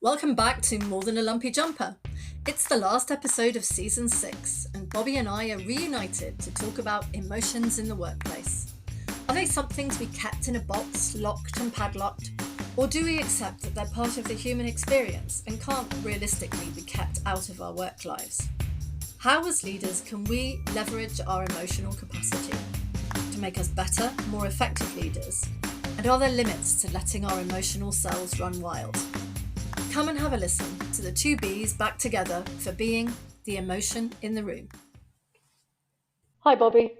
Welcome back to More Than a Lumpy Jumper. It's the last episode of season 6, and Bobby and I are reunited to talk about emotions in the workplace. Are they something to be kept in a box, locked and padlocked? Or do we accept that they're part of the human experience and can't realistically be kept out of our work lives? How, as leaders, can we leverage our emotional capacity to make us better, more effective leaders? And are there limits to letting our emotional selves run wild? Come and have a listen to the two Bs back together for being the emotion in the room. Hi, Bobby.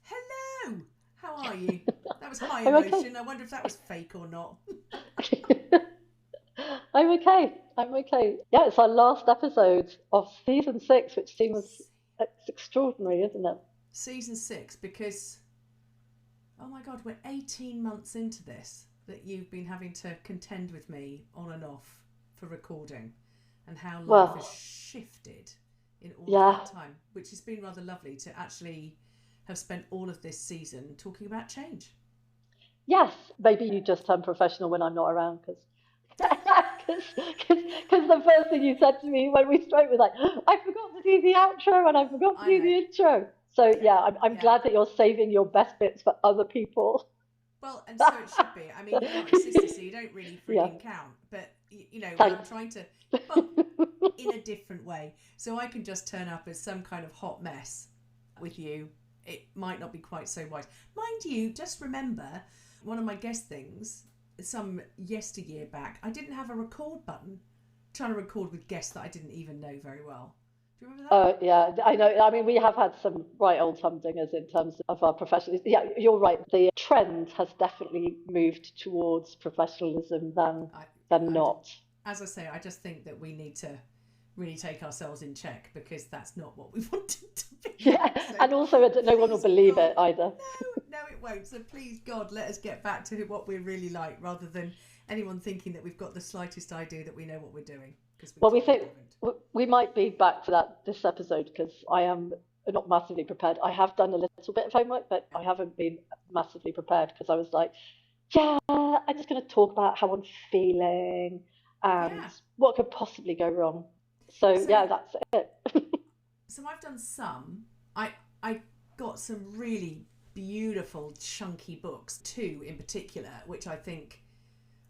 Hello! How are you? That was high I'm emotion. okay. I wonder if that was fake or not. I'm okay. I'm okay. Yeah, it's our last episode of season 6, which seems it's extraordinary, isn't it? Season 6, because, oh my God, we're 18 months into this that you've been having to contend with me on and off for recording, and how life has Well, shifted in all of yeah. that time, which has been rather lovely to actually have spent all of this season talking about change. Yes, maybe you just turn professional when I'm not around because because the first thing you said to me when we spoke was like, I forgot to do the outro and I forgot to I do know. the intro. So Yeah, yeah, I'm yeah. glad that you're saving your best bits for other people. Well, and so it should be. I mean, you are my sister, so you don't really Yeah, frigging count. But, when I'm thanks. trying to, well, in a different way. So I can just turn up as some kind of hot mess with you. It might not be quite so wise. Mind you, just remember, one of my guest things, some yesteryear back, I didn't have a record button, trying to record with guests that I didn't even know very well. Do you remember that? Oh, yeah, I know. I mean, we have had some right old humdingers in terms of our professionalism. Yeah, you're right. The trend has definitely moved towards professionalism than I, than I, not. as I say, I just think that we need to really take ourselves in check, because that's not what we wanted to be. Yeah, So and also no one will please believe God, it either. no, it won't. So please God, let us get back to what we're really like, rather than anyone thinking that we've got the slightest idea that we know what we're doing, because we Well, we clearly think don't. we might be back to that this episode because I am not massively prepared. I have done a little bit of homework, but Yeah, I haven't been massively prepared because I was like, yeah, I'm just going to talk about how I'm feeling and yeah. what could possibly go wrong. So So yeah, that's it. so I've done some. I got some really beautiful chunky books, two in particular, which I think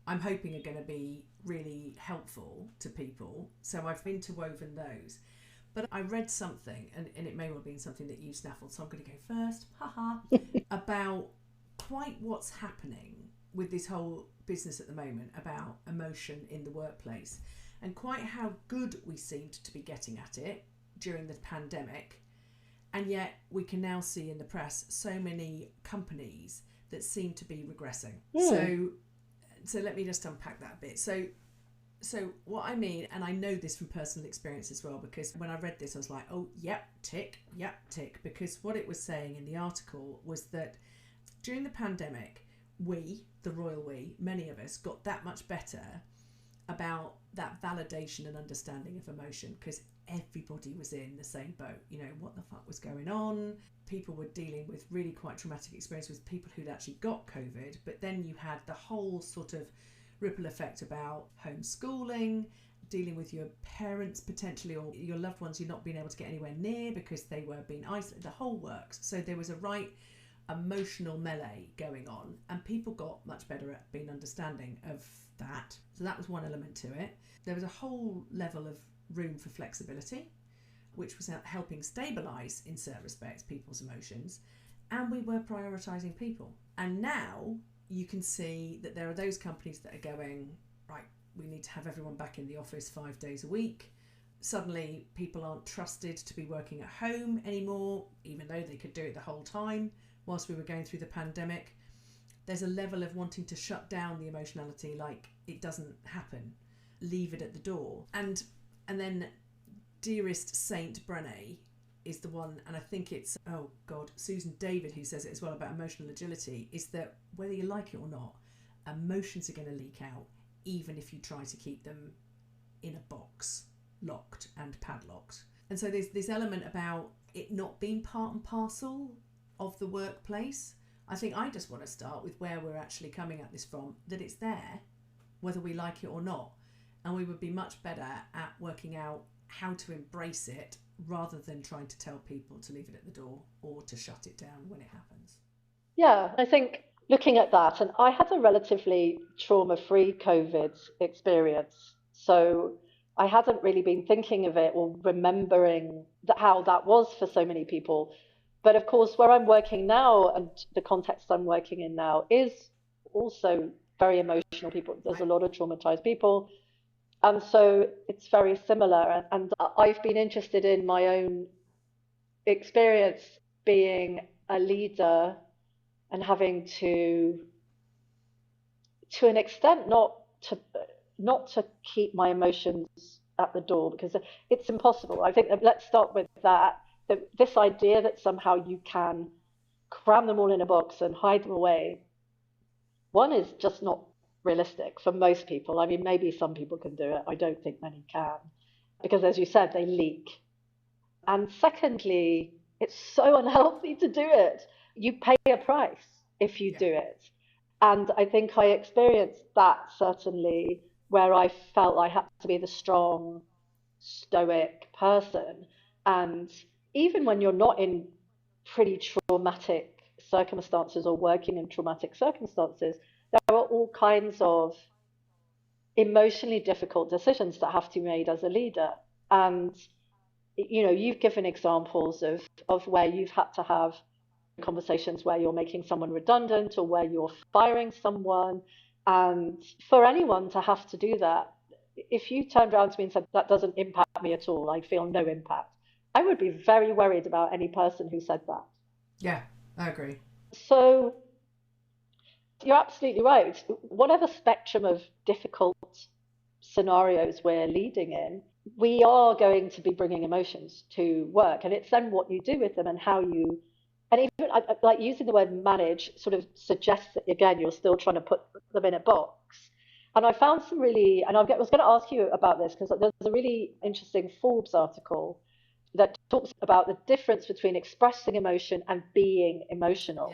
I'm hoping are going to be really helpful to people. So I've interwoven those. But I read something, and it may well have been something that you snaffled, so I'm going to go first, haha, about quite what's happening with this whole business at the moment about emotion in the workplace, and quite how good we seemed to be getting at it during the pandemic. And yet we can now see in the press so many companies that seem to be regressing. Hmm. So let me just unpack that a bit. So what I mean, and I know this from personal experience as well, because when I read this I was like, oh, yep, tick, because what it was saying in the article was that during the pandemic, we, the royal we, many of us got that much better about that validation and understanding of emotion, because everybody was in the same boat. What the fuck was going on? People were dealing with really quite traumatic experiences with people who'd actually got COVID, but then you had the whole sort of ripple effect about homeschooling, dealing with your parents potentially, or your loved ones you're not being able to get anywhere near because they were being isolated, the whole works. So there was a right emotional melee going on, and people got much better at being understanding of that. So that was one element to it. There was a whole level of room for flexibility, which was helping stabilise, in certain respects, people's emotions, and we were prioritising people. And now you can see that there are those companies that are going, right, we need to have everyone back in the office 5 days a week. Suddenly people aren't trusted to be working at home anymore, even though they could do it the whole time whilst we were going through the pandemic. There's a level of wanting to shut down the emotionality, like it doesn't happen, leave it at the door. And then dearest Saint Brené is the one, and I think it's, oh God, Susan David who says it as well about emotional agility, is that whether you like it or not, emotions are going to leak out even if you try to keep them in a box, locked and padlocked. And so there's this element about it not being part and parcel of the workplace. I think I just want to start with where we're actually coming at this from, that it's there, whether we like it or not. and we would be much better at working out how to embrace it rather than trying to tell people to leave it at the door or to shut it down when it happens. Yeah, I think looking at that, and I had a relatively trauma-free COVID experience. So I hadn't really been thinking of it or remembering how that was for so many people. But of course, where I'm working now and the context I'm working in now is also very emotional people. There's a lot of traumatized people. And so it's very similar. And I've been interested in my own experience being a leader and having to an extent, not to keep my emotions at the door, because it's impossible. I think that let's start with that. This idea that somehow you can cram them all in a box and hide them away, one is just not realistic for most people. I mean, maybe some people can do it. I don't think many can, because as you said, they leak. And secondly, it's so unhealthy to do it. You pay a price if you do it. And I think I experienced that certainly, where I felt I had to be the strong, stoic person. And even when you're not in pretty traumatic circumstances or working in traumatic circumstances, there are all kinds of emotionally difficult decisions that have to be made as a leader. And you've given examples of where you've had to have conversations where you're making someone redundant or where you're firing someone. And for anyone to have to do that, if you turned around to me and said, that doesn't impact me at all, I feel no impact, I would be very worried about any person who said that. Yeah, I agree. So you're absolutely right. Whatever spectrum of difficult scenarios we're leading in, we are going to be bringing emotions to work. And it's then what you do with them and how you, and even like using the word manage sort of suggests that, again, you're still trying to put them in a box. And I found some really, and I was going to ask you about this because there's a really interesting Forbes article that talks about the difference between expressing emotion and being emotional.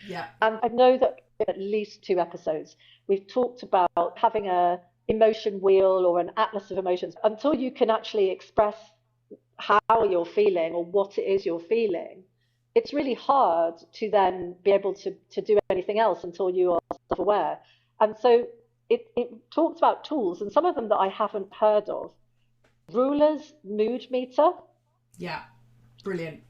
Yeah. And I know that in at least 2 episodes, we've talked about having a emotion wheel or an atlas of emotions. Until you can actually express how you're feeling or what it is you're feeling, it's really hard to then be able to do anything else until you are self-aware. And so it talks about tools, and some of them that I haven't heard of. Ruler's mood meter. Yeah, brilliant.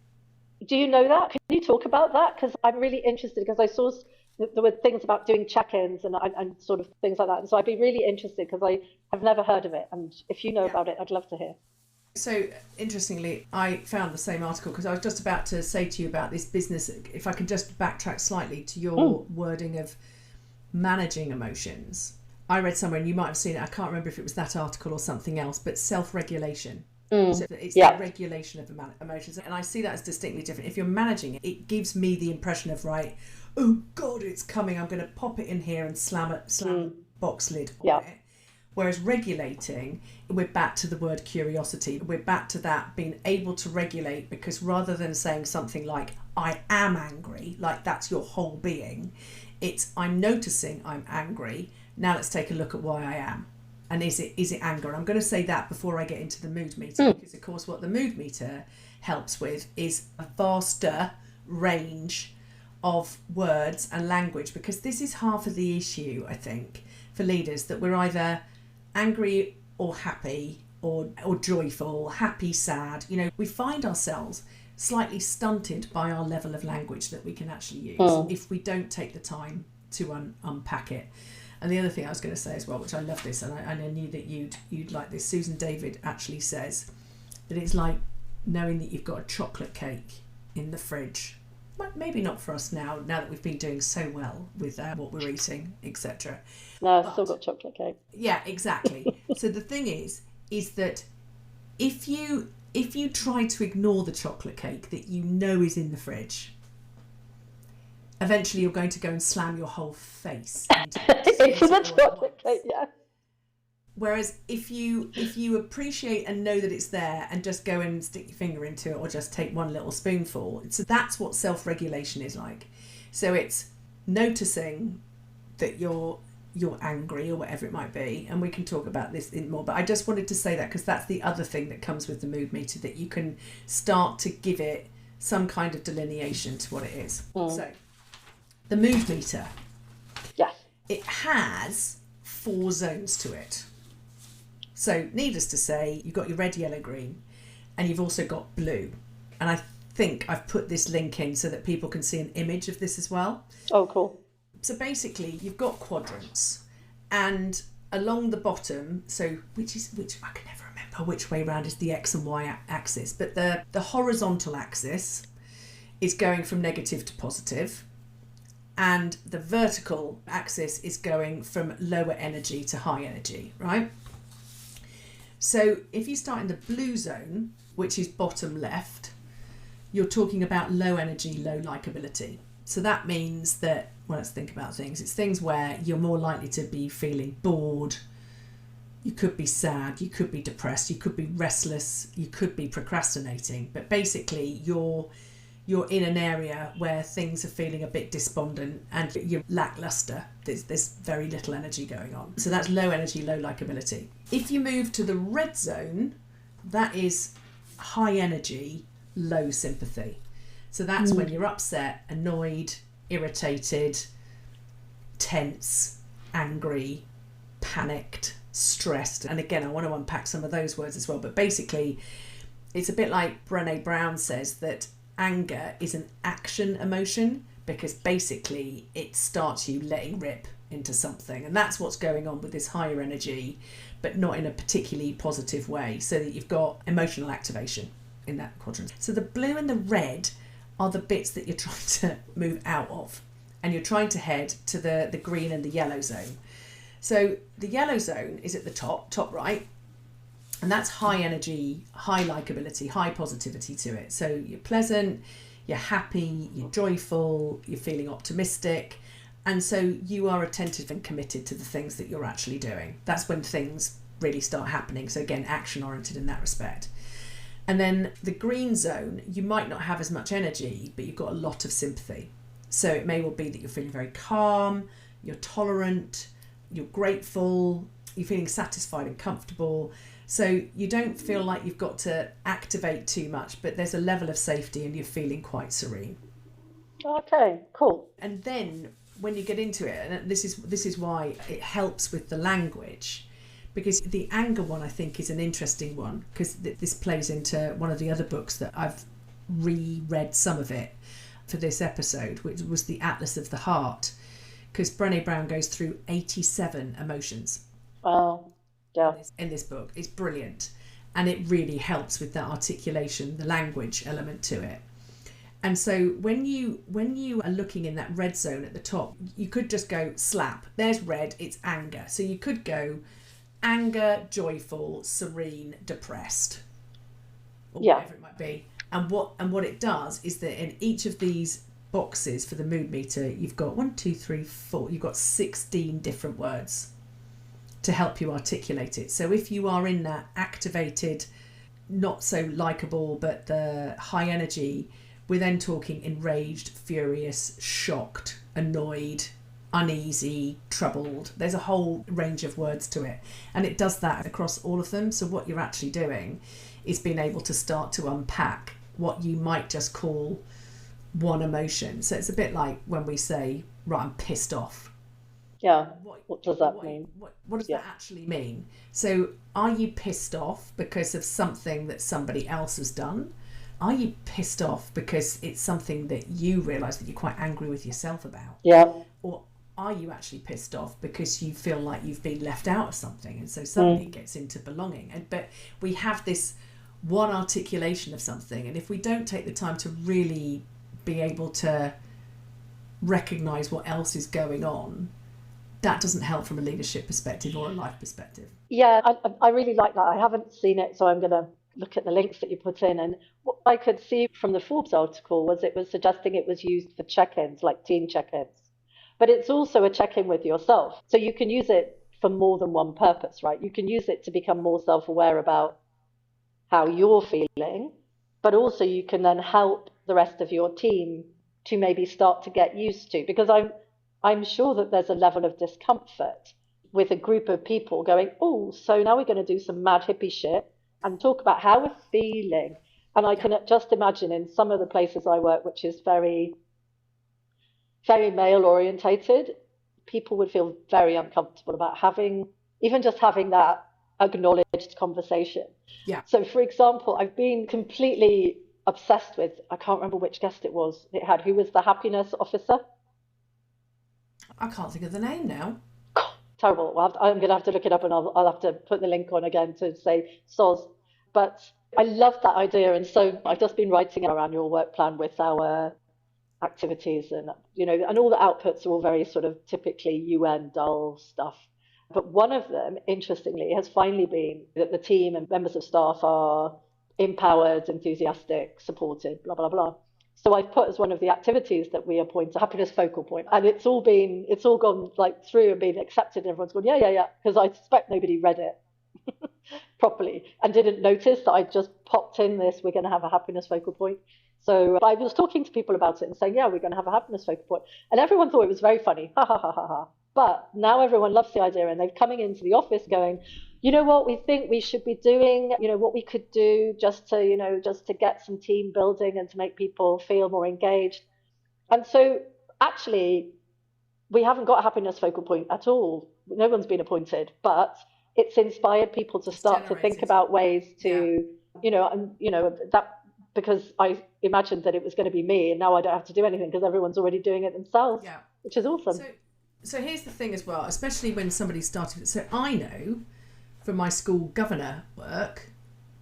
Do you know that? Can you talk about that? Because I'm really interested, because I saw there were things about doing check-ins and sort of things like that. And so I'd be really interested because I have never heard of it. And if you know about it, I'd love to hear. So interestingly, I found the same article because I was just about to say to you about this business. If I can just backtrack slightly to your wording of managing emotions. I read somewhere, and you might have seen it, I can't remember if it was that article or something else, but self-regulation. So it's the regulation of emotions. And I see that as distinctly different. If you're managing it, it gives me the impression of, right, oh God, it's coming. I'm going to pop it in here and slam the box lid on it. Whereas regulating, we're back to the word curiosity. We're back to that being able to regulate, because rather than saying something like, I am angry, like that's your whole being, it's I'm noticing I'm angry. Now let's take a look at why I am. And is it anger? And I'm going to say that before I get into the mood meter, because of course what the mood meter helps with is a vaster range of words and language, because this is half of the issue, I think, for leaders, that we're either angry or happy or joyful, happy, sad. We find ourselves slightly stunted by our level of language that we can actually use if we don't take the time to unpack it. And the other thing I was going to say as well, which I love this, and I knew that you'd like this, Susan David actually says that it's like knowing that you've got a chocolate cake in the fridge. Maybe not for us now that we've been doing so well with what we're eating, etc. No, I've still got chocolate cake. Yeah, exactly. So the thing is that if you try to ignore the chocolate cake that you know is in the fridge, eventually you're going to go and slam your whole face into the chocolate cake, yeah. Whereas if you appreciate and know that it's there and just go and stick your finger into it or just take one little spoonful, so that's what self-regulation is like. So it's noticing that you're you're angry or whatever it might be, and we can talk about this in more, but I just wanted to say that because that's the other thing that comes with the mood meter, that you can start to give it some kind of delineation to what it is. So the mood meter, Yes. it has 4 zones to it. So needless to say, you've got your red, yellow, green, and you've also got blue. And I think I've put this link in so that people can see an image of this as well. Oh, cool. So basically, you've got quadrants, and along the bottom, so which I can never remember which way round is the X and Y axis, but the horizontal axis is going from negative to positive, and the vertical axis is going from lower energy to high energy, right? So if you start in the blue zone, which is bottom left, you're talking about low energy, low likability. So that means that, well, let's think about things. It's things where you're more likely to be feeling bored. You could be sad, you could be depressed, you could be restless, you could be procrastinating. But basically, you're in an area where things are feeling a bit despondent and you're lackluster. There's very little energy going on. So that's low energy, low likability. If you move to the red zone, that is high energy, low sympathy. So that's when you're upset, annoyed, irritated, tense, angry, panicked, stressed. And again, I want to unpack some of those words as well. But basically, it's a bit like Brené Brown says, that anger is an action emotion, because basically it starts you letting rip into something. And that's what's going on with this higher energy, but not in a particularly positive way. So that you've got emotional activation in that quadrant. So the blue and the red are the bits that you're trying to move out of, and you're trying to head to the green and the yellow zone. So the yellow zone is at the top right, and that's high energy, high likability, high positivity to it. So you're pleasant, you're happy, you're joyful, you're feeling optimistic, and so you are attentive and committed to the things that you're actually doing. That's when things really start happening. So again, action oriented in that respect. And then the green zone, you might not have as much energy, but you've got a lot of sympathy. So it may well be that you're feeling very calm, you're tolerant, you're grateful, you're feeling satisfied and comfortable. So you don't feel like you've got to activate too much, but there's a level of safety and you're feeling quite serene. Okay, cool. And then when you get into it, and this is why it helps with the language, because the anger one, I think, is an interesting one, because this plays into one of the other books that I've reread some of it for this episode, which was the Atlas of the Heart, because Brené Brown goes through 87 emotions. Wow. Yeah. In this book. It's brilliant, and it really helps with that articulation, the language element to it. And so when you are looking in that red zone at the top, you could just go slap. There's red, it's anger. So you could go anger, joyful, serene, depressed, or whatever it might be. And what it does is that in each of these boxes for the mood meter, you've got 1, 2, 3, 4. You've got 16 different words to help you articulate it. So if you are in that activated, not so likable, but the high energy, we're then talking enraged, furious, shocked, annoyed, uneasy, troubled. There's a whole range of words to it, and it does that across all of them. So what you're actually doing is being able to start to unpack what you might just call one emotion. So it's a bit like when we say, right, I'm pissed off. Yeah. What does that mean? What does that actually mean? So are you pissed off because of something that somebody else has done? Are you pissed off because it's something that you realise that you're quite angry with yourself about? Yeah. Or are you actually pissed off because you feel like you've been left out of something, and so suddenly it gets into belonging? But we have this one articulation of something, and if we don't take the time to really be able to recognise what else is going on, that doesn't help from a leadership perspective or a life perspective. Yeah, I really like that. I haven't seen it, so I'm going to look at the links that you put in. And what I could see from the Forbes article was it was suggesting it was used for check-ins, like team check-ins. But it's also a check-in with yourself. So you can use it for more than one purpose, right? You can use it to become more self-aware about how you're feeling, but also you can then help the rest of your team to maybe start to get used to. Because I'm sure that there's a level of discomfort with a group of people going, oh, so now we're going to do some mad hippie shit and talk about how we're feeling. And I Yeah. can just imagine in some of the places I work, which is very, very male orientated, people would feel very uncomfortable about even just having that acknowledged conversation. Yeah. So, for example, I've been completely obsessed with, I can't remember which guest it was, who was the happiness officer. I can't think of the name now. Terrible. Well, I'm going to have to look it up, and I'll have to put the link on again to say soz. But I love that idea. And so I've just been writing our annual work plan with our activities, and and all the outputs are all very sort of typically UN dull stuff. But one of them, interestingly, has finally been that the team and members of staff are empowered, enthusiastic, supported, blah blah blah. So I've put as one of the activities that we appoint a happiness focal point, and it's all gone like through and been accepted, and everyone's gone yeah, because I suspect nobody read it properly and didn't notice that I just popped in this, we're going to have a happiness focal point. So I was talking to people about it and saying, yeah, we're going to have a happiness focal point. And everyone thought it was very funny. Ha ha ha ha ha. But now everyone loves the idea, and they're coming into the office going, you know what, we think we should be doing, what we could do just to get some team building and to make people feel more engaged. And so actually, we haven't got a happiness focal point at all. No one's been appointed, but it's inspired people to start to think about ways to, that, because I imagined that it was going to be me, and now I don't have to do anything because everyone's already doing it themselves, which is awesome. So here's the thing as well, especially when somebody started. So I know from my school governor work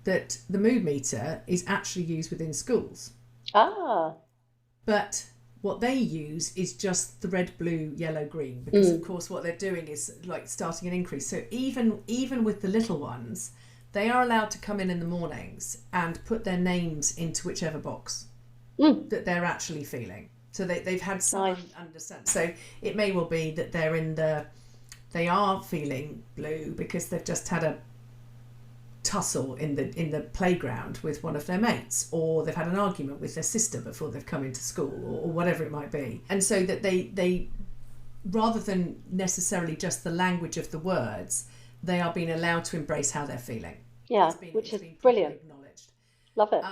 that the mood meter is actually used within schools. But what they use is just the red, blue, yellow, green, because of course what they're doing is like starting an increase. So even with the little ones, they are allowed to come in the mornings and put their names into whichever box that they're actually feeling. So they've had some understanding. So it may well be that they are feeling blue because they've just had a tussle in the playground with one of their mates, or they've had an argument with their sister before they've come into school, or whatever it might be. And so that they rather than necessarily just the language of the words, they are being allowed to embrace how they're feeling. Which is brilliant. Acknowledged. Love it.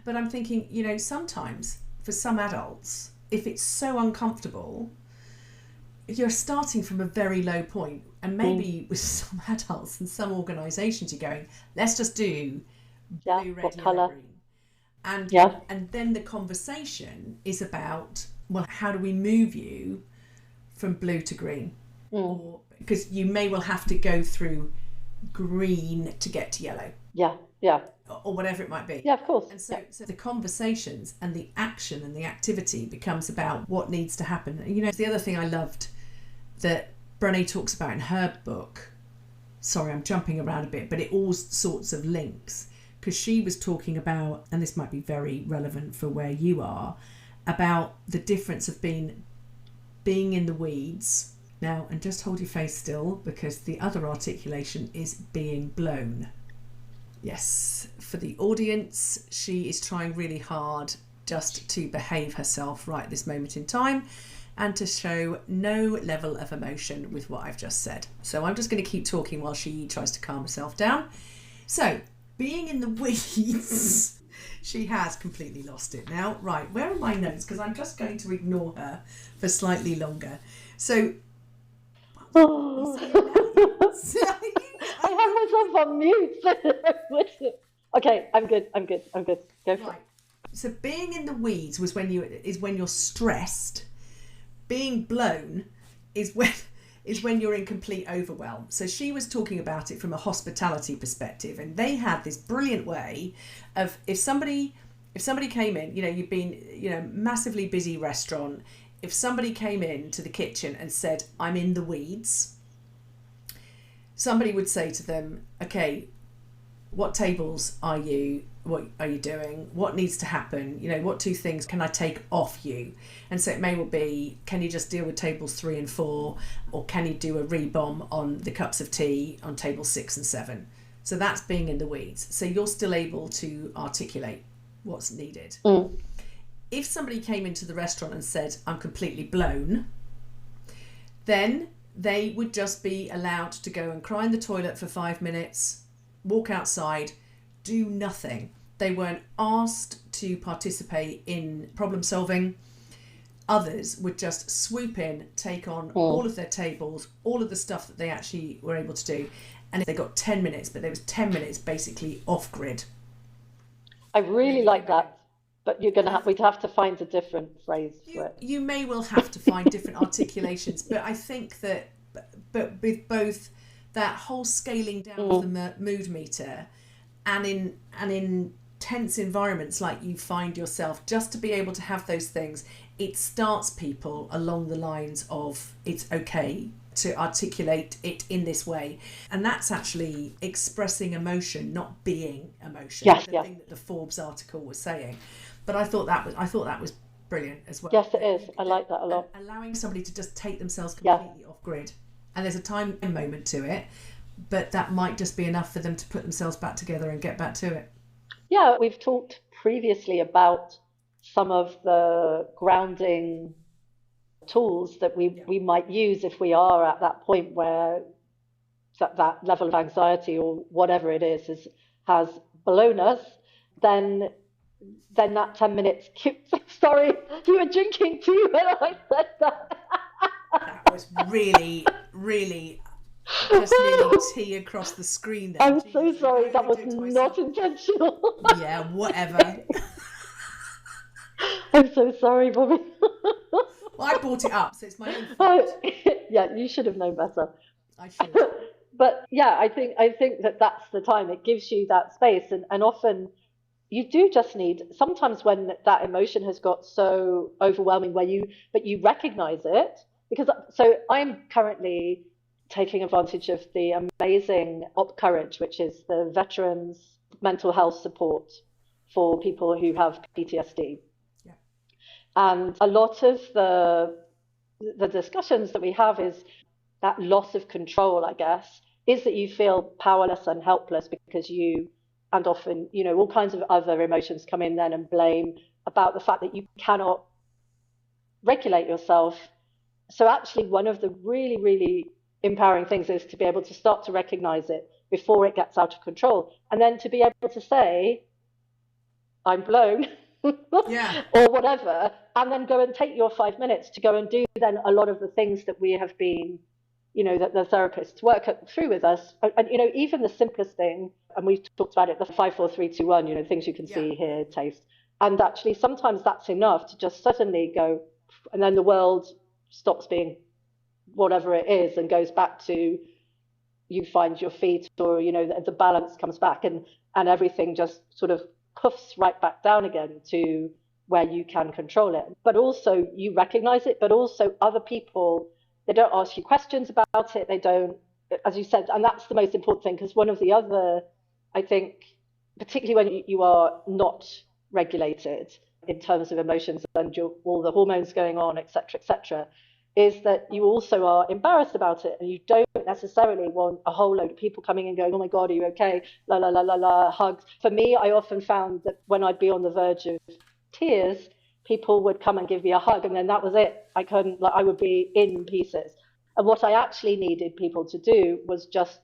But I'm thinking, sometimes for some adults, if it's so uncomfortable, you're starting from a very low point, and maybe with some adults and some organisations you're going, let's just do blue, red, yellow, green. And then the conversation is about, well, how do we move you from blue to green? Or because you may well have to go through green to get to yellow. Or whatever it might be. Yeah, of course. And so the conversations and the action and the activity becomes about what needs to happen. The other thing I loved that Brené talks about in her book, sorry, I'm jumping around a bit, but it all sorts of links, because she was talking about, and this might be very relevant for where you are, about the difference of being in the weeds. Now, and just hold your face still, because the other articulation is being blown. Yes, for the audience, she is trying really hard just to behave herself right at this moment in time and to show no level of emotion with what I've just said. So I'm just going to keep talking while she tries to calm herself down. So, being in the weeds, she has completely lost it now. Right, where are my notes? Because I'm just going to ignore her for slightly longer. So, I have myself on mute. Okay, I'm good. Go for it. So being in the weeds is when you're stressed. Being blown is when you're in complete overwhelm. So she was talking about it from a hospitality perspective, and they had this brilliant way of if somebody came in, you've been, massively busy restaurant. If somebody came in to the kitchen and said, I'm in the weeds, somebody would say to them, okay, what tables are you? What are you doing? What needs to happen? What two things can I take off you? And so it may well be, can you just deal with tables 3 and 4? Or can you do a rebomb on the cups of tea on tables 6 and 7? So that's being in the weeds. So you're still able to articulate what's needed. If somebody came into the restaurant and said, I'm completely blown, then they would just be allowed to go and cry in the toilet for 5 minutes, walk outside, do nothing. They weren't asked to participate in problem solving. Others would just swoop in, take on all of their tables, all of the stuff that they actually were able to do. And they got 10 minutes, but there was 10 minutes basically off grid. I really like that, but we'd have to find a different phrase for it. You may well have to find different articulations, but I think that, but with both that whole scaling down of the mood meter, and in tense environments like you find yourself, just to be able to have those things, it starts people along the lines of it's okay to articulate it in this way, and that's actually expressing emotion, not being emotion. Yes, the thing that the Forbes article was saying. But I thought that was brilliant as well. Yes, it is. I like that a lot. Allowing somebody to just take themselves completely off grid, and there's a time moment to it, but that might just be enough for them to put themselves back together and get back to it. Yeah, we've talked previously about some of the grounding tools that we might use if we are at that point where that level of anxiety or whatever it is has blown us. Then that 10 minutes. Sorry, you were drinking too when I said that. That was really, really just nearly tea across the screen there. I'm so sorry, that was not intentional. Yeah, whatever. I'm so sorry, Bobby. Well, I brought it up, so it's my own fault. Yeah, you should have known better. I should. But yeah, I think that's the time. It gives you that space, and often you do just need, sometimes when that emotion has got so overwhelming but you recognize it, because so I'm currently taking advantage of the amazing Op Courage, which is the veterans mental health support for people who have PTSD. Yeah. And a lot of the discussions that we have is that loss of control, I guess, is that you feel powerless and helpless because and often, all kinds of other emotions come in then, and blame about the fact that you cannot regulate yourself. So actually one of the really, really empowering things is to be able to start to recognize it before it gets out of control, and then to be able to say, I'm blown, yeah, or whatever, and then go and take your 5 minutes to go and do then a lot of the things that we have been, that the therapists work through with us. And even the simplest thing, and we've talked about it, the 5, 4, 3, 2, 1, things you can see, hear, taste. And actually sometimes that's enough to just suddenly go, and then the world stops being whatever it is and goes back to, you find your feet, or the balance comes back, and everything just sort of puffs right back down again to where you can control it. But also you recognize it, but also other people, they don't ask you questions about it, they don't, as you said, and that's the most important thing, because one of the other, I think, particularly when you are not regulated in terms of emotions and all the hormones going on, etc., is that you also are embarrassed about it, and you don't necessarily want a whole load of people coming and going, oh my God, are you okay? La, la, la, la, la, hugs. For me, I often found that when I'd be on the verge of tears, people would come and give me a hug, and then that was it. I would be in pieces. And what I actually needed people to do was just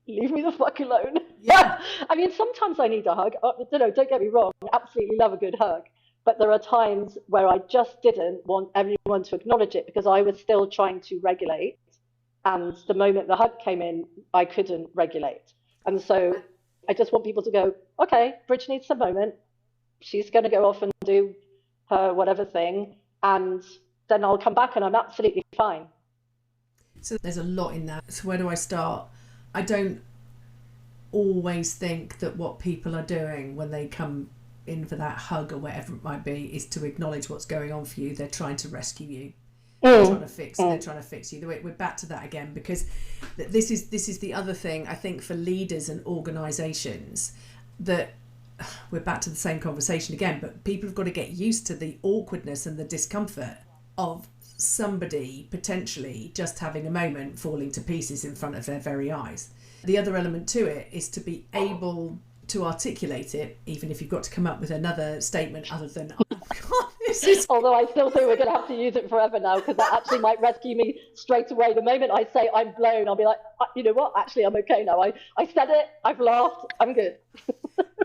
leave me the fuck alone. Yeah. I mean, sometimes I need a hug. Don't get me wrong. I absolutely love a good hug. But there are times where I just didn't want everyone to acknowledge it because I was still trying to regulate. And the moment the hug came in, I couldn't regulate. And so I just want people to go, okay, Bridge needs a moment. She's going to go off and do her whatever thing. And then I'll come back and I'm absolutely fine. So there's a lot in that. So where do I start? I don't always think that what people are doing when they come in for that hug or whatever it might be is to acknowledge what's going on for you. They're trying to rescue you. They're trying to fix you. We're back to that again, because this is the other thing I think for leaders and organisations, that we're back to the same conversation again, but people have got to get used to the awkwardness and the discomfort of somebody potentially just having a moment falling to pieces in front of their very eyes. The other element to it is to be able to articulate it, even if you've got to come up with another statement other than, oh God, Although I still think we're going to have to use it forever now, because that actually might rescue me straight away. The moment I say I'm blown, I'll be like, you know what? Actually, I'm okay now. I said it. I've laughed. I'm good.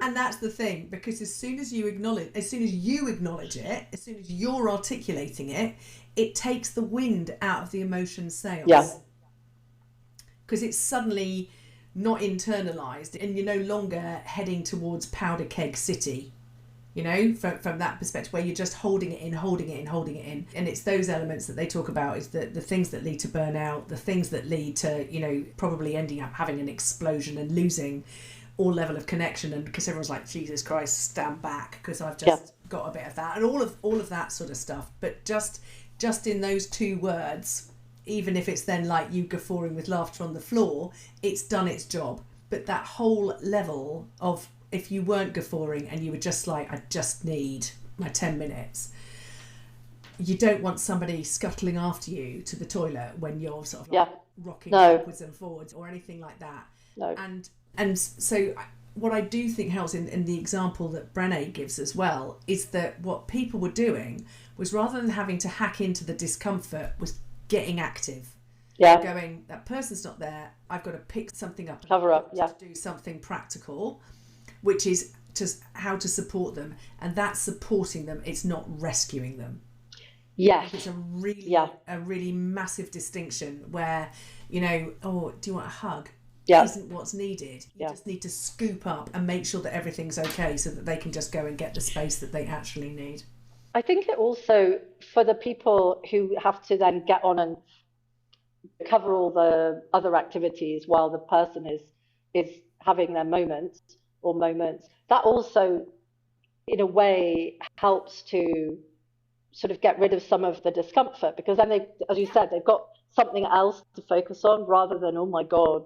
And that's the thing, because as soon as you acknowledge it, as soon as you're articulating it, it takes the wind out of the emotion sails. Yeah. Because it's suddenly not internalized, and you're no longer heading towards powder keg city, you know, from that perspective, where you're just holding it in. And it's those elements that they talk about, is the things that lead to burnout, the things that lead to, you know, probably ending up having an explosion and losing all level of connection, and because everyone's like, Jesus Christ, stand back, because I've just got a bit of that, and all of that sort of stuff. But just in those two words, even if it's then like you guffawing with laughter on the floor, it's done its job. But that whole level of, if you weren't guffawing and you were just like, I just need my 10 minutes, you don't want somebody scuttling after you to the toilet when you're sort of like rocking backwards and forwards or anything like that. No. And so what I do think helps in the example that Brené gives as well, is that what people were doing was, rather than having to hack into the discomfort, was getting active. Yeah. Going, that person's not there, I've got to pick something up. Cover up, to do something practical, which is just how to support them. And that's supporting them, it's not rescuing them. Yes. It's a really massive distinction where, you know, oh, do you want a hug? Isn't what's needed. You just need to scoop up and make sure that everything's okay, so that they can just go and get the space that they actually need. I think it also, for the people who have to then get on and cover all the other activities while the person is having their moments, that also in a way helps to sort of get rid of some of the discomfort, because then they, as you said, they've got something else to focus on, rather than, oh my God,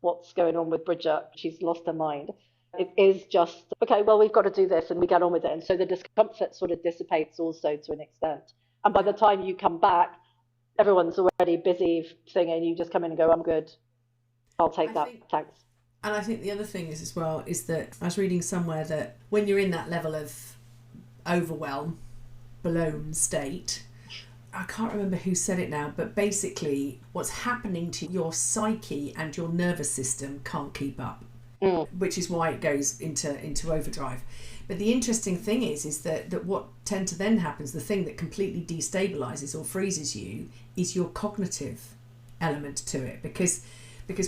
what's going on with Bridget? She's lost her mind. It is just, okay, well, we've got to do this, and we get on with it. And so the discomfort sort of dissipates also to an extent. And by the time you come back, everyone's already busy singing. You just come in and go, I'm good. I'll take that. Thanks. And I think the other thing is as well, is that I was reading somewhere that when you're in that level of overwhelm, blown state, I can't remember who said it now, but basically what's happening to your psyche and your nervous system can't keep up, which is why it goes into overdrive. But the interesting thing is that what tend to then happens, the thing that completely destabilizes or freezes you, is your cognitive element to it, because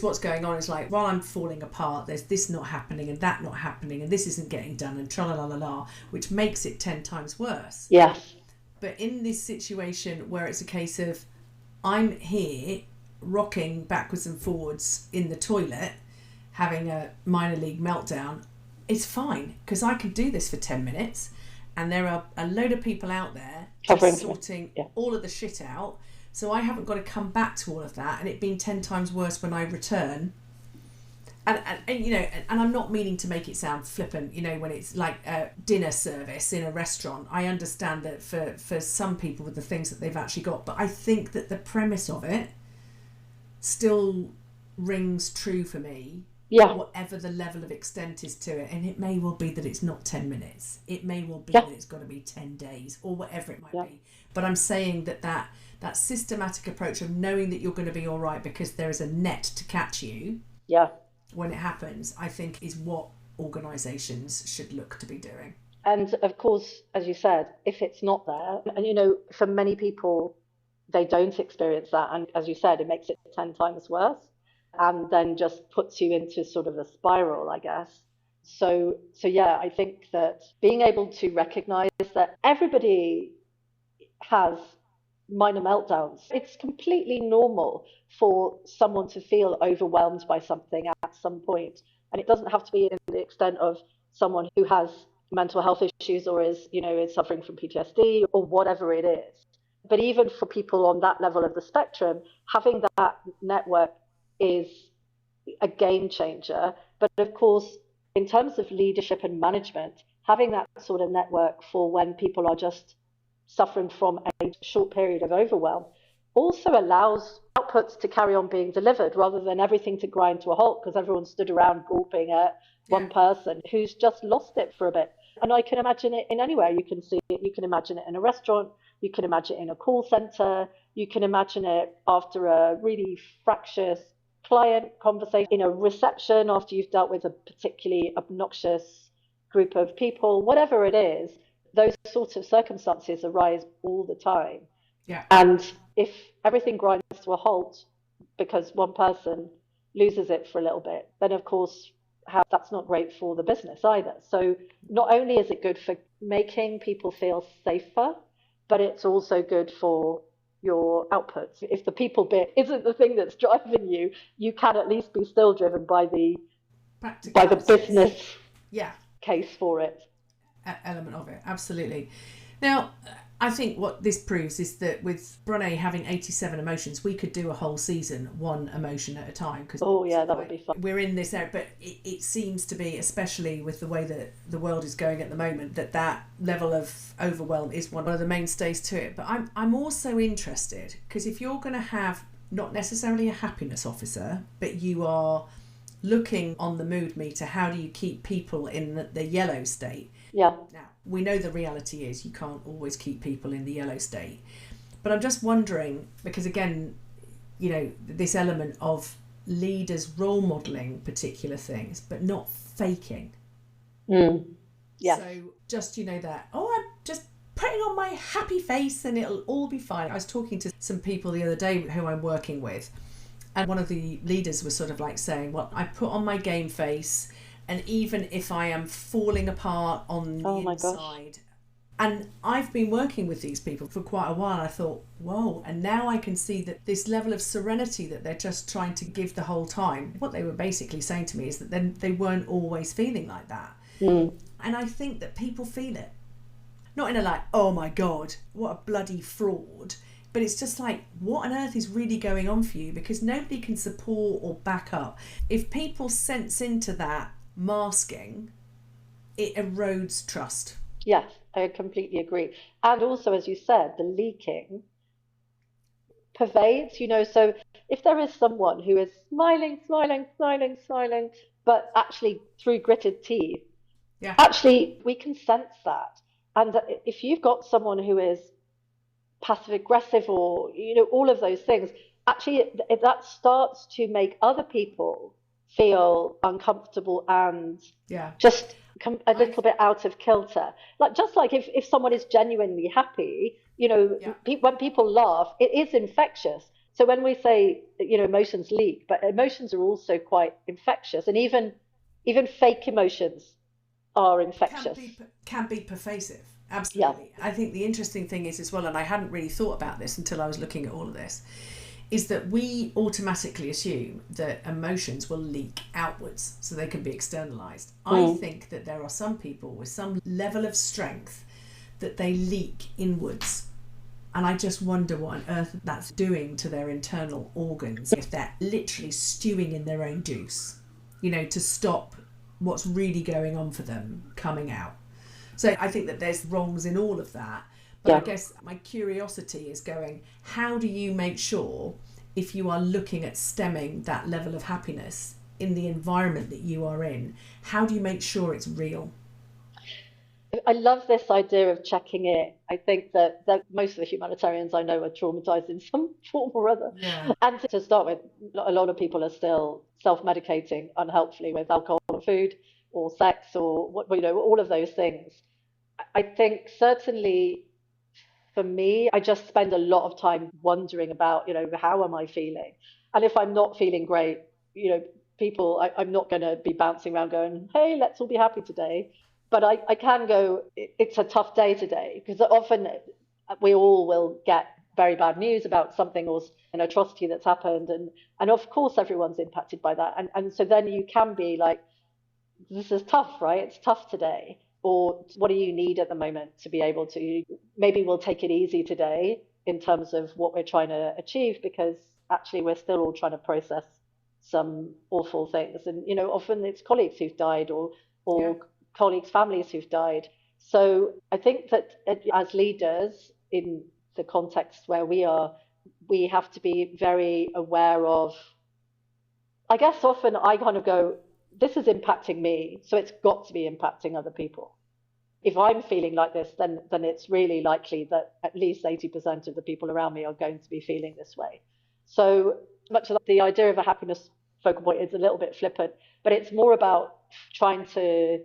what's going on is like, while I'm falling apart, there's this not happening and that not happening and this isn't getting done and tra-la-la-la-la, which makes it 10 times worse. Yes. But in this situation where it's a case of, I'm here rocking backwards and forwards in the toilet, having a minor league meltdown, it's fine, because I can do this for 10 minutes, and there are a load of people out there just sorting all of the shit out, so I haven't got to come back to all of that, and it being 10 times worse when I return. And you know, and I'm not meaning to make it sound flippant, you know, when it's like a dinner service in a restaurant. I understand that for some people with the things that they've actually got, but I think that the premise of it still rings true for me. Yeah. Whatever the level of extent is to it, and it may well be that it's not 10 minutes. It may well be that it's got to be 10 days or whatever it might be. But I'm saying that systematic approach of knowing that you're going to be all right because there is a net to catch you. Yeah. When it happens, I think is what organisations should look to be doing. And of course, as you said, if it's not there, and you know, for many people, they don't experience that. And as you said, it makes it 10 times worse, and then just puts you into sort of a spiral, I guess. So yeah, I think that being able to recognise that everybody has minor meltdowns. It's completely normal for someone to feel overwhelmed by something at some point. And it doesn't have to be in the extent of someone who has mental health issues or is suffering from PTSD or whatever it is. But even for people on that level of the spectrum, having that network is a game changer. But of course, in terms of leadership and management, having that sort of network for when people are just suffering from a short period of overwhelm also allows outputs to carry on being delivered rather than everything to grind to a halt because everyone stood around gawping at one person who's just lost it for a bit. And I can imagine it in anywhere. You can see it, you can imagine it in a restaurant, you can imagine it in a call center, you can imagine it after a really fractious client conversation, in a reception after you've dealt with a particularly obnoxious group of people, whatever it is. Those sorts of circumstances arise all the time. Yeah. And if everything grinds to a halt because one person loses it for a little bit, then of course that's not great for the business either. So not only is it good for making people feel safer, but it's also good for your outputs. If the people bit isn't the thing that's driving you, you can at least be still driven by the business case for it. Element of it, absolutely. Now, I think what this proves is that with Brené having 87 emotions, we could do a whole season, one emotion at a time. Cause that would be fun. We're in this area, but it seems to be, especially with the way that the world is going at the moment, that level of overwhelm is one of the mainstays to it. But I'm also interested, because if you're going to have not necessarily a happiness officer, but you are looking on the mood meter, how do you keep people in the yellow state? Yeah. Now, we know the reality is you can't always keep people in the yellow state. But I'm just wondering, because again, this element of leaders role modelling particular things, but not faking. Yeah. So just, that, I'm just putting on my happy face and it'll all be fine. I was talking to some people the other day who I'm working with, and one of the leaders was sort of like saying, well, I put on my game face, and even if I am falling apart on the inside. And I've been working with these people for quite a while. I thought, whoa. And now I can see that this level of serenity that they're just trying to give the whole time. What they were basically saying to me is that then they weren't always feeling like that. And I think that people feel it. Not in a like, oh my God, what a bloody fraud. But it's just like, what on earth is really going on for you? Because nobody can support or back up. If people sense into that masking, it erodes trust. Yes, I completely agree. And also, as you said, the leaking pervades, so if there is someone who is smiling, but actually through gritted teeth, actually we can sense that. And if you've got someone who is passive aggressive or, all of those things, actually that starts to make other people feel uncomfortable and just a little bit out of kilter. Just like if someone is genuinely happy, when people laugh, it is infectious. So when we say, emotions leak, but emotions are also quite infectious, and even fake emotions are infectious. Can be pervasive. Absolutely. Yeah. I think the interesting thing is as well, and I hadn't really thought about this until I was looking at all of this, is that we automatically assume that emotions will leak outwards so they can be externalized. I think that there are some people with some level of strength that they leak inwards. And I just wonder what on earth that's doing to their internal organs if they're literally stewing in their own juice, to stop what's really going on for them coming out. So I think that there's wrongs in all of that. But I guess my curiosity is going, how do you make sure, if you are looking at stemming that level of happiness in the environment that you are in, how do you make sure it's real? I love this idea of checking it. I think that most of the humanitarians I know are traumatized in some form or other. Yeah. And to start with, a lot of people are still self-medicating unhelpfully with alcohol or food or sex or all of those things. I think certainly for me, I just spend a lot of time wondering about, how am I feeling? And if I'm not feeling great, I'm not going to be bouncing around going, hey, let's all be happy today. But I can go, it's a tough day today, because often we all will get very bad news about something or an atrocity that's happened. And of course, everyone's impacted by that. And so then you can be like, this is tough, right? It's tough today. Or what do you need at the moment to be able to, maybe we'll take it easy today in terms of what we're trying to achieve, because actually we're still all trying to process some awful things. And, often it's colleagues who've died or colleagues' families who've died. So I think that as leaders in the context where we are, we have to be very aware of, I guess often I kind of go, this is impacting me, so it's got to be impacting other people. If I'm feeling like this, then it's really likely that at least 80% of the people around me are going to be feeling this way. So much of the idea of a happiness focal point is a little bit flippant, but it's more about trying to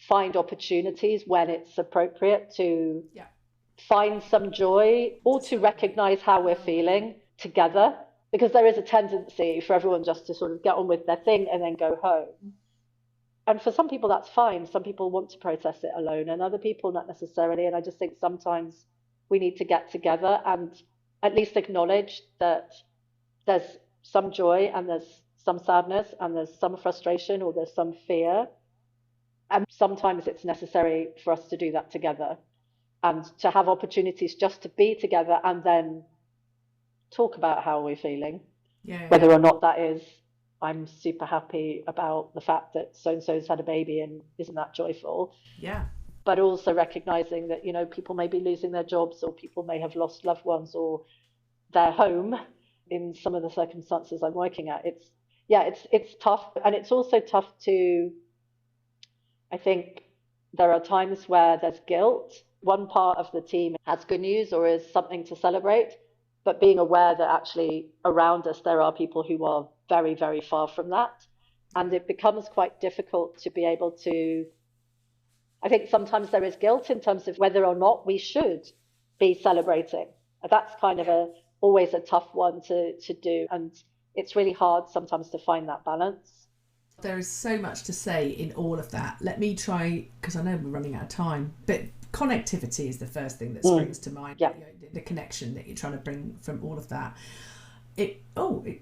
find opportunities when it's appropriate to find some joy or to recognize how we're feeling together, because there is a tendency for everyone just to sort of get on with their thing and then go home. And for some people, that's fine. Some people want to process it alone, and other people not necessarily. And I just think sometimes we need to get together and at least acknowledge that there's some joy and there's some sadness and there's some frustration or there's some fear. And sometimes it's necessary for us to do that together and to have opportunities just to be together and then talk about how we're feeling, whether or not that is, I'm super happy about the fact that so and so's had a baby and isn't that joyful? Yeah. But also recognizing that, you know, people may be losing their jobs or people may have lost loved ones or their home in some of the circumstances I'm working at. It's tough. And it's also tough to, I think there are times where there's guilt. One part of the team has good news or is something to celebrate, but being aware that actually around us there are people who are very, very far from that. And it becomes quite difficult to be able to, I think sometimes there is guilt in terms of whether or not we should be celebrating. That's kind of always a tough one to do. And it's really hard sometimes to find that balance. There is so much to say in all of that. Let me try, because I know we're running out of time, but connectivity is the first thing that springs to mind. Yeah. The connection that you're trying to bring from all of that. It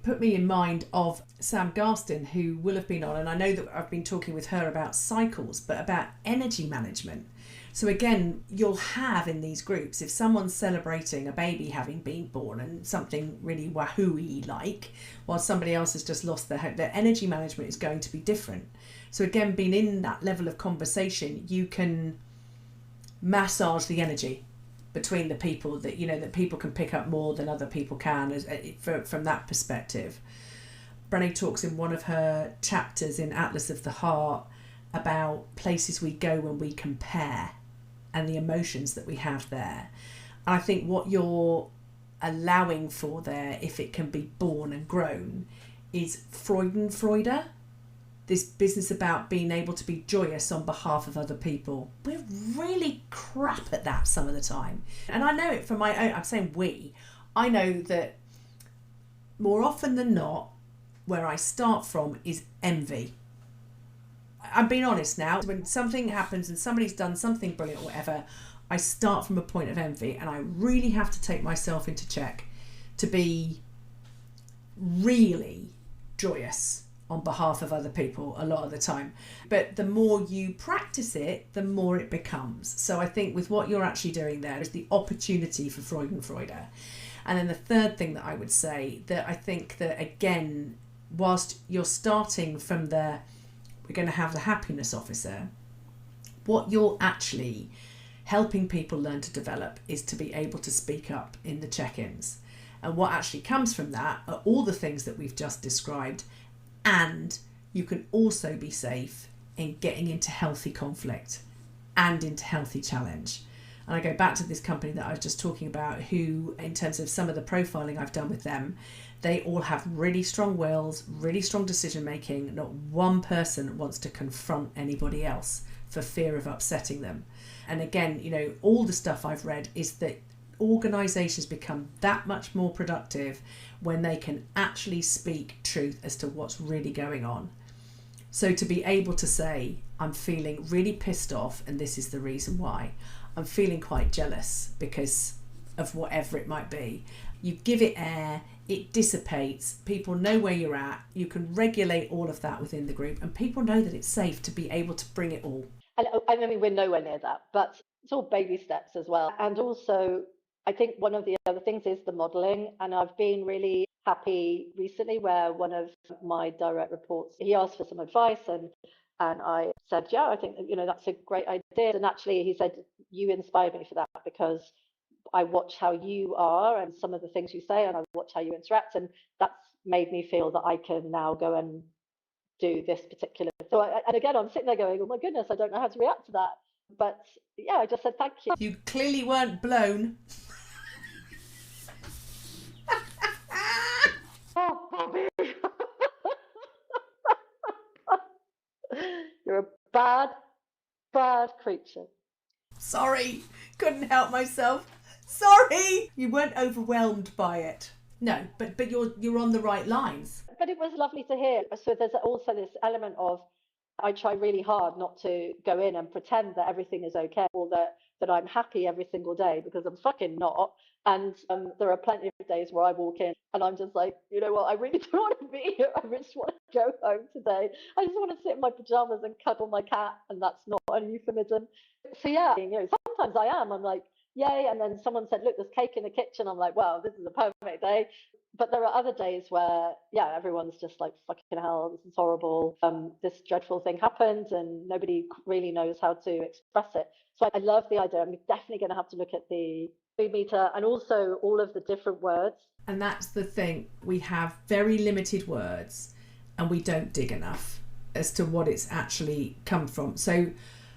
put me in mind of Sam Garstin, who will have been on, and I know that I've been talking with her about cycles, but about energy management. So again, you'll have in these groups, if someone's celebrating a baby having been born and something really wahoo-y like, while somebody else has just lost their home, their energy management is going to be different. So again, being in that level of conversation, you can massage the energy between the people, that you know that people can pick up more than other people can from that perspective. Brené talks in one of her chapters in Atlas of the Heart about places we go when we compare and the emotions that we have there. And I think what you're allowing for there, if it can be born and grown, is Freudenfreude, this business about being able to be joyous on behalf of other people. We're really crap at that some of the time. And I know it from my own, I'm saying we, I know that more often than not, where I start from is envy. I'm being honest now. When something happens and somebody's done something brilliant or whatever, I start from a point of envy, and I really have to take myself into check to be really joyous on behalf of other people a lot of the time. But the more you practice it, the more it becomes. So I think with what you're actually doing there is the opportunity for Freudenfreude. And then the third thing that I would say, that I think that again, whilst you're starting from we're going to have the happiness officer, what you're actually helping people learn to develop is to be able to speak up in the check-ins. And what actually comes from that are all the things that we've just described, and you can also be safe in getting into healthy conflict and into healthy challenge. And I go back to this company that I was just talking about, who, in terms of some of the profiling I've done with them, they all have really strong wills, really strong decision making. Not one person wants to confront anybody else for fear of upsetting them. And again, you know, all the stuff I've read is that organisations become that much more productive when they can actually speak truth as to what's really going on. So to be able to say, I'm feeling really pissed off and this is the reason why. I'm feeling quite jealous because of whatever it might be. You give it air, it dissipates, people know where you're at, you can regulate all of that within the group, and people know that it's safe to be able to bring it all. And I mean, we're nowhere near that, but it's all baby steps as well. And also, I think one of the other things is the modeling. And I've been really happy recently where one of my direct reports, he asked for some advice, and I said, yeah, I think, you know, that's a great idea. And actually he said, you inspired me for that, because I watch how you are and some of the things you say, and I watch how you interact, and that's made me feel that I can now go and do this particular. And again, I'm sitting there going, oh my goodness, I don't know how to react to that. But yeah, I just said thank you. You clearly weren't blown. Oh, Bobby. You're a bad creature. Sorry, couldn't help myself. Sorry, you weren't overwhelmed by it. No, but you're on the right lines. But it was lovely to hear. So there's also this element of I try really hard not to go in and pretend that everything is okay or that I'm happy every single day, because I'm fucking not. And there are plenty of days where I walk in and I'm just like, you know what, I really don't want to be here. I just want to go home today. I just want to sit in my pajamas and cuddle my cat, and that's not a euphemism. So yeah, you know, sometimes I'm like, yay. And then someone said, look, there's cake in the kitchen. I'm like, wow, this is a perfect day. But there are other days where, yeah, everyone's just like, fucking hell, this is horrible. This dreadful thing happened and nobody really knows how to express it. So I love the idea. I'm definitely going to have to look at the food meter and also all of the different words. And that's the thing. We have very limited words and we don't dig enough as to what it's actually come from. So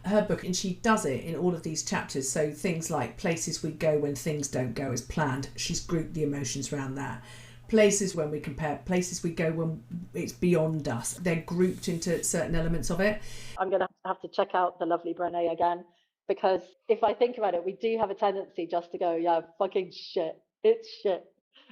her book, and she does it in all of these chapters. So things like places we go when things don't go as planned. She's grouped the emotions around that. Places when we compare, places we go when it's beyond us. They're grouped into certain elements of it. I'm going to have to check out The Lovely Brené again, because if I think about it, we do have a tendency just to go, yeah, fucking shit, it's shit.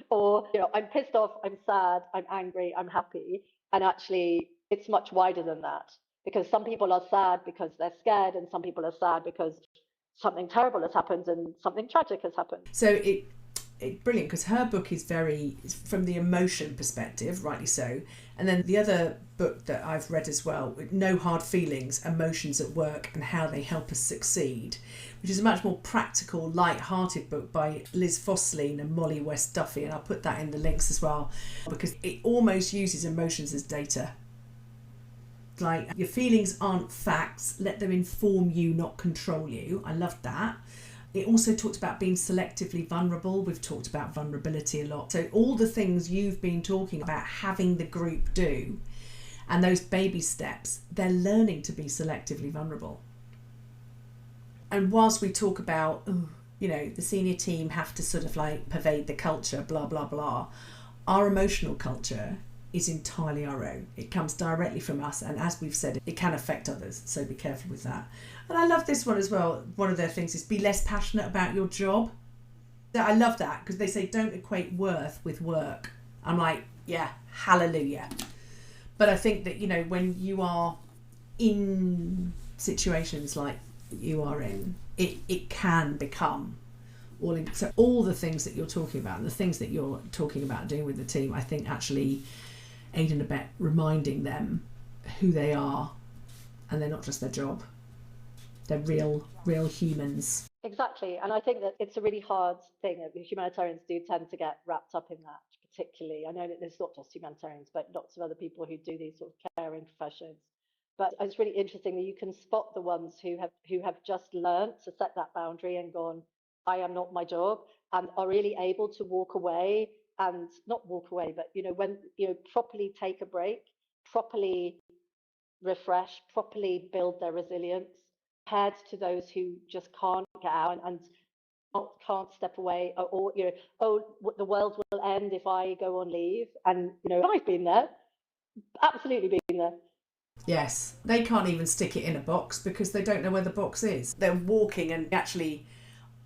Or, you know, I'm pissed off, I'm sad, I'm angry, I'm happy. And actually, it's much wider than that, because some people are sad because they're scared, and some people are sad because something terrible has happened and something tragic has happened. So it's brilliant, because her book is very from the emotion perspective, rightly so. And then the other book that I've read as well, No Hard Feelings, Emotions at Work and How They Help Us Succeed, which is a much more practical, light-hearted book by Liz Fosseline and Molly West Duffy, and I'll put that in the links as well, because it almost uses emotions as data. Like, your feelings aren't facts, let them inform you, not control you. I loved that. It also talked about being selectively vulnerable. We've talked about vulnerability a lot. So all the things you've been talking about having the group do, and those baby steps, they're learning to be selectively vulnerable. And whilst we talk about, you know, the senior team have to sort of like pervade the culture, blah, blah, blah, our emotional culture is entirely our own. It comes directly from us, and as we've said, it can affect others, so be careful with that. And I love this one as well. One of their things is be less passionate about your job. I love that, because they say don't equate worth with work. I'm like, yeah, hallelujah. But I think that, you know, when you are in situations like you are in, it can become so all the things that you're talking about and the things that you're talking about doing with the team, I think actually aid and abet reminding them who they are, and they're not just their job. They're real humans. Exactly. And I think that it's a really hard thing. Humanitarians do tend to get wrapped up in that, particularly. I know that it's not just humanitarians, but lots of other people who do these sort of caring professions. But it's really interesting that you can spot the ones who have just learned to set that boundary and gone, I am not my job, and are really able to walk away, and not walk away, but, you know, when, you know, properly take a break, properly refresh, properly build their resilience, compared to those who just can't get out and can't step away, or you know, the world will end if I go on leave. And, you know, I've been there, absolutely been there. Yes, they can't even stick it in a box because they don't know where the box is. They're walking and actually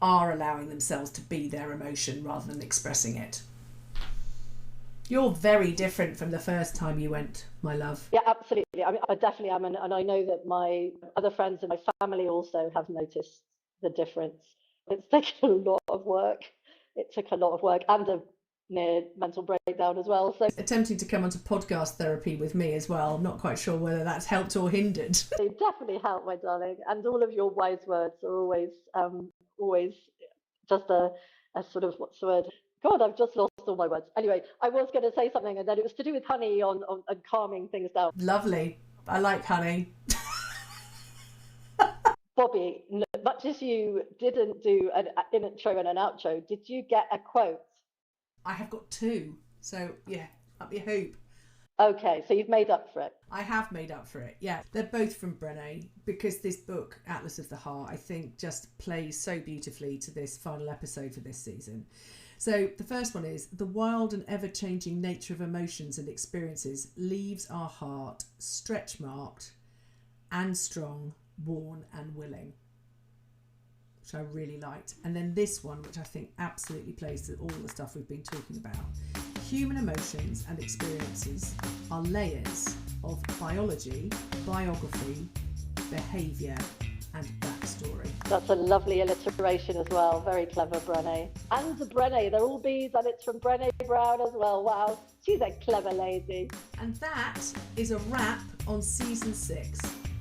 are allowing themselves to be their emotion rather than expressing it. You're very different from the first time you went, my love. Yeah, absolutely. I mean, I definitely am. And I know that my other friends and my family also have noticed the difference. It's taken a lot of work. It took a lot of work and a near mental breakdown as well. So attempting to come onto podcast therapy with me as well. I'm not quite sure whether that's helped or hindered. It definitely helped, my darling. And all of your wise words are always just a sort of, what's the word? God, I've just lost all my words. Anyway, I was going to say something, and then it was to do with honey on calming things down. Lovely. I like honey. Bobby, much as you didn't do an intro and an outro, did you get a quote? I have got two. So yeah, up your hoop. Okay, so you've made up for it. I have made up for it. Yeah, they're both from Brené, because this book, Atlas of the Heart, I think just plays so beautifully to this final episode for this season. So the first one is, the wild and ever-changing nature of emotions and experiences leaves our heart stretch-marked and strong, worn and willing, which I really liked. And then this one, which I think absolutely plays to all the stuff we've been talking about. Human emotions and experiences are layers of biology, biography, behaviour and backstory. That's a lovely alliteration as well. Very clever, Brené. And Brené, they're all bees, and it's from Brené Brown as well. Wow, she's a clever lady. And that is a wrap on season 6.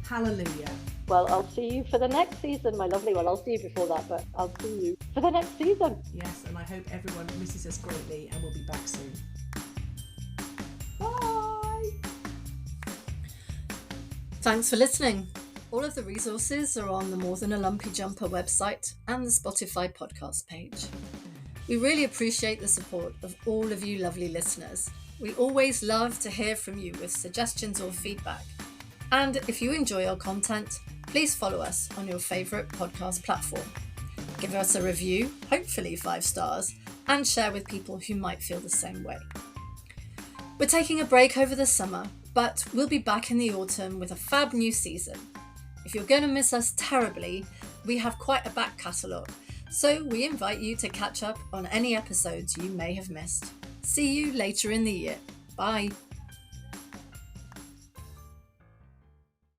Hallelujah. Well, I'll see you for the next season, my lovely. Well, I'll see you before that, but I'll see you for the next season. Yes, and I hope everyone misses us greatly, and we'll be back soon. Bye! Thanks for listening. All of the resources are on the More Than a Lumpy Jumper website and the Spotify podcast page. We really appreciate the support of all of you lovely listeners. We always love to hear from you with suggestions or feedback. And if you enjoy our content, please follow us on your favourite podcast platform. Give us a review, hopefully 5 stars, and share with people who might feel the same way. We're taking a break over the summer, but we'll be back in the autumn with a fab new season. If you're going to miss us terribly, we have quite a back catalogue, so we invite you to catch up on any episodes you may have missed. See you later in the year. Bye.